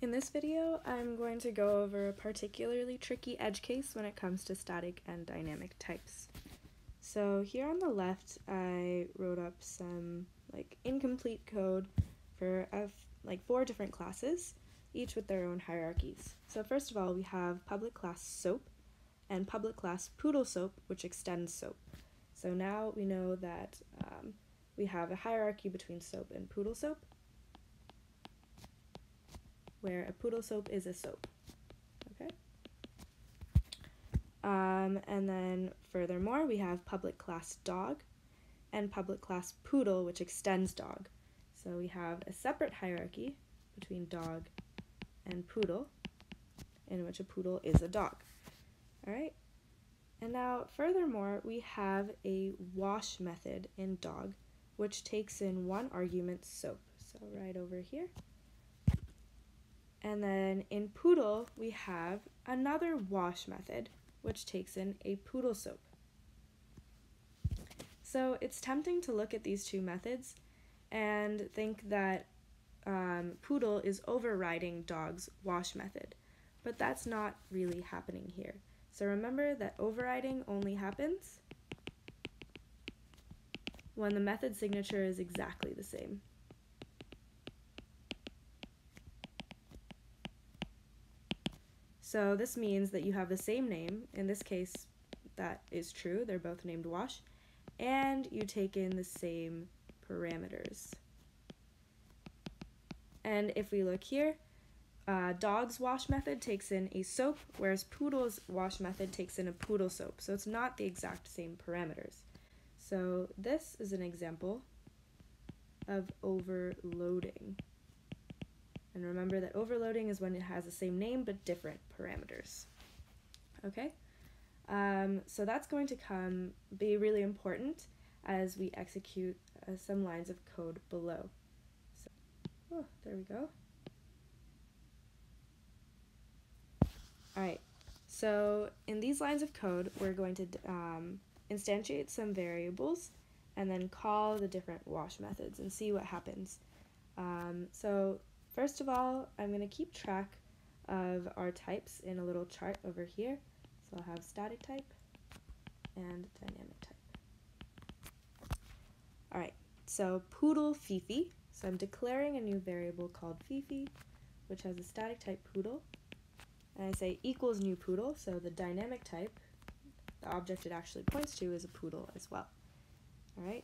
In this video, I'm going to go over a particularly tricky edge case when it comes to static and dynamic types. So here on the left, I wrote up some incomplete code for 4 different classes, each with their own hierarchies. So first of all, we have public class soap and public class poodle soap, which extends soap. So now we know that we have a hierarchy between soap and poodle soap, where a poodle soap is a soap, okay? And then furthermore, we have public class dog and public class poodle, which extends dog. So we have a separate hierarchy between dog and poodle, in which a poodle is a dog, all right? And now furthermore, we have a wash method in dog, which takes in one argument, soap. So right over here. And then in poodle, we have another wash method, which takes in a poodle soap. So it's tempting to look at these two methods and think that poodle is overriding dog's wash method, but that's not really happening here. So remember that overriding only happens when the method signature is exactly the same. So this means that you have the same name. In this case, that is true. They're both named wash. And you take in the same parameters. And if we look here, dog's wash method takes in a soap, whereas poodle's wash method takes in a poodle soap. So it's not the exact same parameters. So this is an example of overloading. And remember that overloading is when it has the same name but different parameters. Okay? So that's going to be really important as we execute some lines of code below. So, there we go. Alright, so in these lines of code, we're going to instantiate some variables and then call the different wash methods and see what happens. So first of all, I'm going to keep track of our types in a little chart over here. So I'll have static type and dynamic type. Alright, so poodle Fifi. So I'm declaring a new variable called Fifi, which has a static type poodle. And I say equals new poodle, so the dynamic type, the object it actually points to, is a poodle as well. Alright,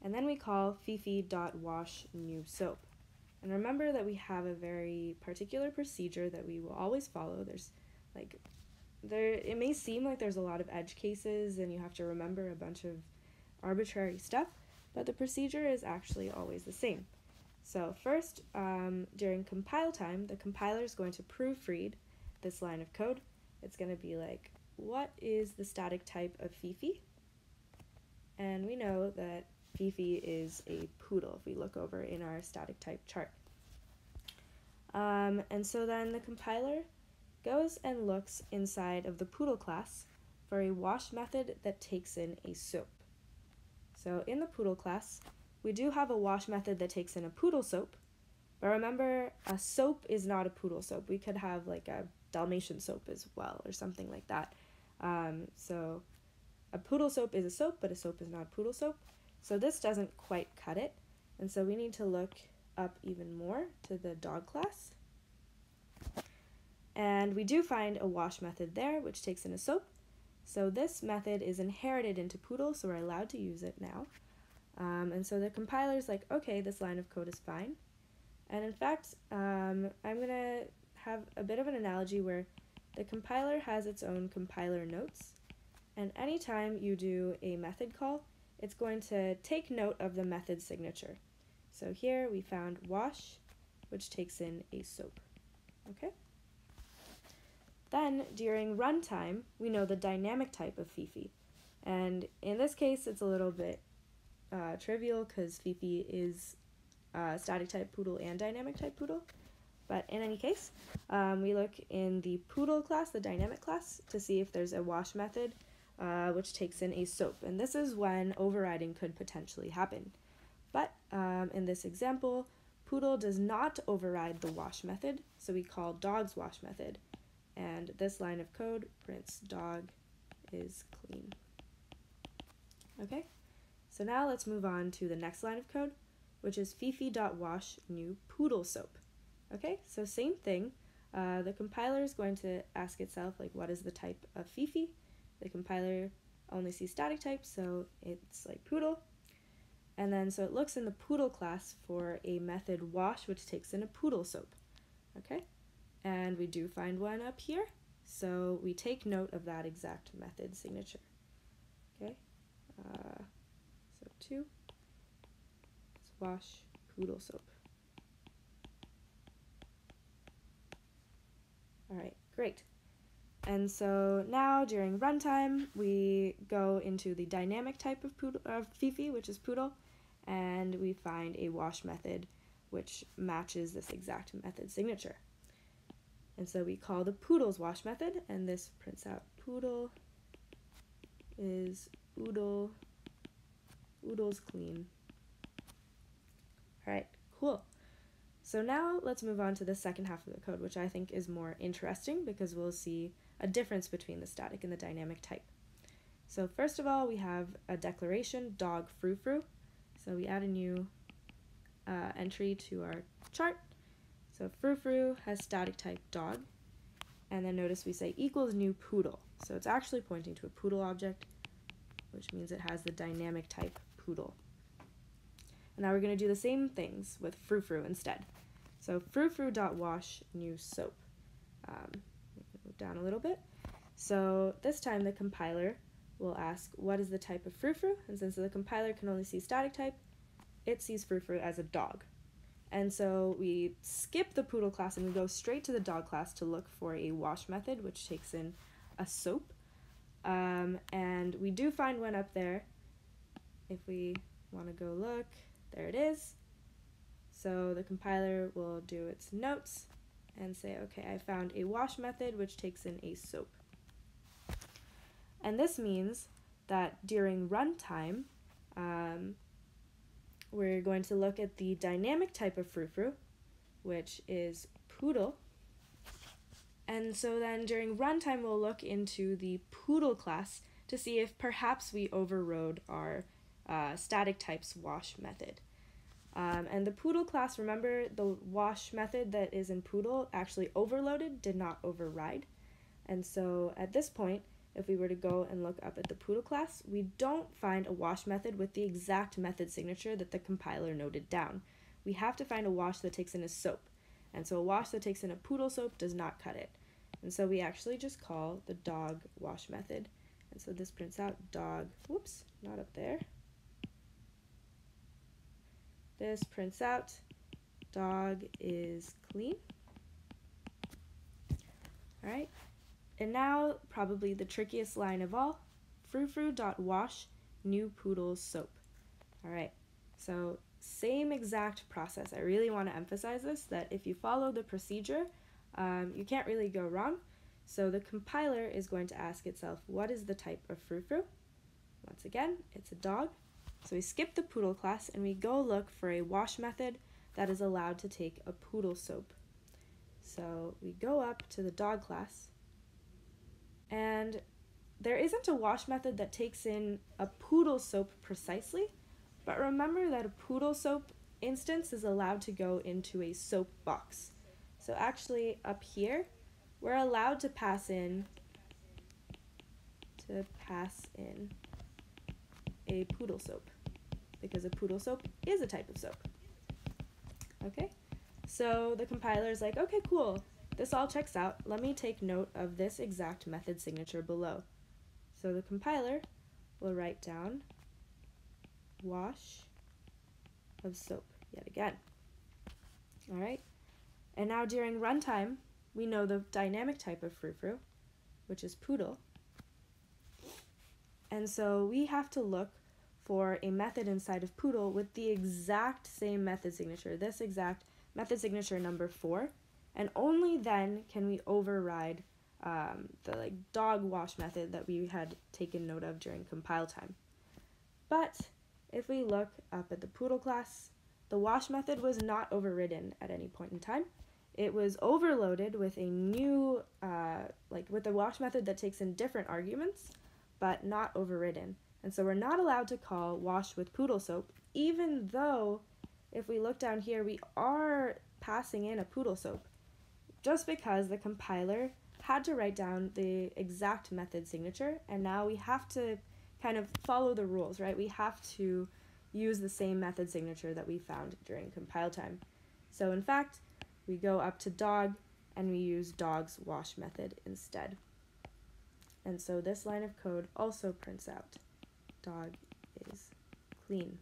and then we call Fifi.wash new soap. And remember that we have a very particular procedure that we will always follow. It may seem like there's a lot of edge cases and you have to remember a bunch of arbitrary stuff, but the procedure is actually always the same. So first, during compile time, the compiler is going to proofread this line of code. It's going to be like, what is the static type of Fifi? And we know that Fifi is a poodle if we look over in our static type chart. And so then the compiler goes and looks inside of the poodle class for a wash method that takes in a soap. So in the poodle class, we do have a wash method that takes in a poodle soap, but remember, a soap is not a poodle soap. We could have like a Dalmatian soap as well or something like that. So a poodle soap is a soap, but a soap is not a poodle soap. So this doesn't quite cut it, and so we need to look up even more to the dog class. And we do find a wash method there, which takes in a soap. So this method is inherited into poodle, so we're allowed to use it now. And so the compiler's like, okay, this line of code is fine. And in fact, I'm going to have a bit of an analogy where the compiler has its own compiler notes, and anytime you do a method call, it's going to take note of the method signature. So here we found wash, which takes in a soap. Okay? Then during runtime, we know the dynamic type of Fifi. And in this case, it's a little bit trivial because Fifi is static type poodle and dynamic type poodle. But in any case, we look in the poodle class, the dynamic class, to see if there's a wash method which takes in a soap. And this is when overriding could potentially happen. But in this example, Poodle does not override the wash method, so we call dog's wash method. And this line of code prints dog is clean. Okay, so now let's move on to the next line of code, which is fifi.wash new poodle soap. Okay, so same thing. The compiler is going to ask itself, like, what is the type of Fifi? The compiler only sees static type, so it's like poodle. And then, so it looks in the poodle class for a method wash, which takes in a poodle soap. Okay, and we do find one up here, so we take note of that exact method signature. Okay, so 2, let's wash poodle soap. All right, great. And so now during runtime, we go into the dynamic type of Fifi, which is poodle, and we find a wash method which matches this exact method signature. And so we call the poodle's wash method, and this prints out poodle is oodle's clean. All right, cool. So now let's move on to the second half of the code, which I think is more interesting because we'll see a difference between the static and the dynamic type. So first of all, we have a declaration, dog frou-frou. So we add a new entry to our chart. So frou-frou has static type dog. And then notice we say equals new poodle. So it's actually pointing to a poodle object, which means it has the dynamic type poodle. And now we're going to do the same things with frou-frou instead. So frou-frou.wash new soap. Move down a little bit. So this time the compiler will ask what is the type of frou-frou, and since the compiler can only see static type, it sees frou-frou as a dog. And so we skip the poodle class and we go straight to the dog class to look for a wash method, which takes in a soap. And we do find one up there. If we want to go look, there it is. So the compiler will do its notes and say, okay, I found a wash method which takes in a soap. And this means that during runtime, we're going to look at the dynamic type of frou-frou, which is poodle. And so then during runtime, we'll look into the poodle class to see if perhaps we overrode our static type's wash method. And the poodle class, remember the wash method that is in poodle actually overloaded, did not override. And so at this point, if we were to go and look up at the poodle class, we don't find a wash method with the exact method signature that the compiler noted down. We have to find a wash that takes in a soap. And so a wash that takes in a poodle soap does not cut it. And so we actually just call the dog wash method. And so this prints out dog, whoops, not up there. This prints out dog is clean. All right, and now probably the trickiest line of all, frou-frou.wash new poodle's soap. All right, so same exact process. I really want to emphasize this, that if you follow the procedure, you can't really go wrong. So the compiler is going to ask itself, what is the type of frou-frou? Once again, it's a dog. So we skip the poodle class and we go look for a wash method that is allowed to take a poodle soap. So we go up to the dog class, and there isn't a wash method that takes in a poodle soap precisely, but remember that a poodle soap instance is allowed to go into a soap box. So actually up here, we're allowed to pass in a poodle soap, because a poodle soap is a type of soap. Okay, so the compiler is like, okay, cool, this all checks out. Let me take note of this exact method signature below. So the compiler will write down wash of soap yet again. All right, and now during runtime, we know the dynamic type of frou-frou, which is poodle. And so we have to look for a method inside of poodle with the exact same method signature, this exact method signature number 4, and only then can we override the dog wash method that we had taken note of during compile time. But if we look up at the poodle class, the wash method was not overridden at any point in time. It was overloaded with a new, with a wash method that takes in different arguments, but not overridden. And so we're not allowed to call wash with poodle soap, even though if we look down here, we are passing in a poodle soap, just because the compiler had to write down the exact method signature, and now we have to kind of follow the rules, right? We have to use the same method signature that we found during compile time. So in fact, we go up to dog and we use dog's wash method instead. And so this line of code also prints out dog is clean.